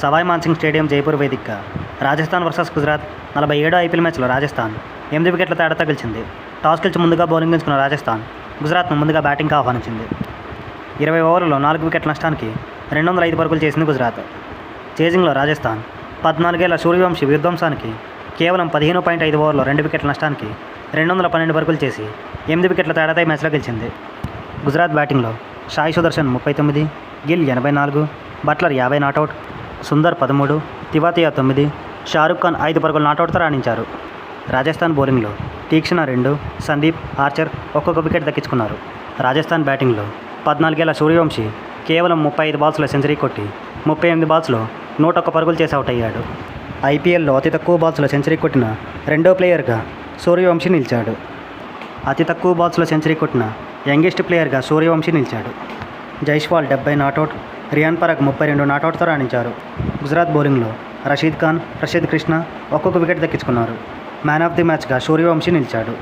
Savoy Man Singh stadium Jaipur వేదికగా Rajasthan versus Gujarat 47వ IPL మ్యాచ్లో రాజస్థాన్ 8 వికెట్ల తేడాతో గెలిచింది. టాస్ గెలిచి ముందుగా బౌలింగ్ ఎంచుకున్న రాజస్థాన్ గుజరాత్ను ముందుగా బ్యాటింగ్కి ఆహ్వానించింది. 20 ఓవర్లలో 4 వికెట్ల నష్టానికి 205 పరుగులు చేసింది గుజరాత్. చేజింగ్లో రాజస్థాన్ 14 ఏళ్ల సూర్యవంశీ విధ్వంసానికి కేవలం 15.5 ఓవర్లో 2 వికెట్ల నష్టానికి 212 పరుగులు చేసి 8 వికెట్ల తేడాతో ఈ మ్యాచ్లో గెలిచింది. గుజరాత్ బ్యాటింగ్లో సాయి సుదర్శన్ 39, గిల్ 84, బట్లర్ 50 నాటౌట్, సుందర్ 13, తివాతియా 9, షారుఖ్ ఖాన్ 5 పరుగుల నాటౌట్తో రాణించారు. రాజస్థాన్ బౌలింగ్లో తీక్షణ 2, సందీప్, ఆర్చర్ ఒక్కొక్క వికెట్ దక్కించుకున్నారు. రాజస్థాన్ బ్యాటింగ్లో 14 ఏళ్ల సూర్యవంశీ కేవలం 35 బాల్స్లో సెంచరీ కొట్టి 38 బాల్స్లో 101 పరుగులు చేసి అవుట్ అయ్యాడు. ఐపీఎల్లో అతి తక్కువ బాల్స్లో సెంచరీ కొట్టిన రెండో ప్లేయర్గా సూర్యవంశీ నిలిచాడు. అతి తక్కువ బాల్స్లో సెంచరీ కొట్టిన యంగెస్ట్ ప్లేయర్గా సూర్యవంశీ నిలిచాడు. జైస్వాల్ 70 నాటౌట్, రియాన్ పరాగ్ 32 నాటౌట్తో రాణించారు. గుజరాత్ బౌలింగ్లో రషీద్ ఖాన్, ప్రసిద్ధ్ కృష్ణ ఒక్కొక్క వికెట్ దక్కించుకున్నారు. మ్యాన్ ఆఫ్ ది మ్యాచ్గా సూర్యవంశీ నిలిచాడు.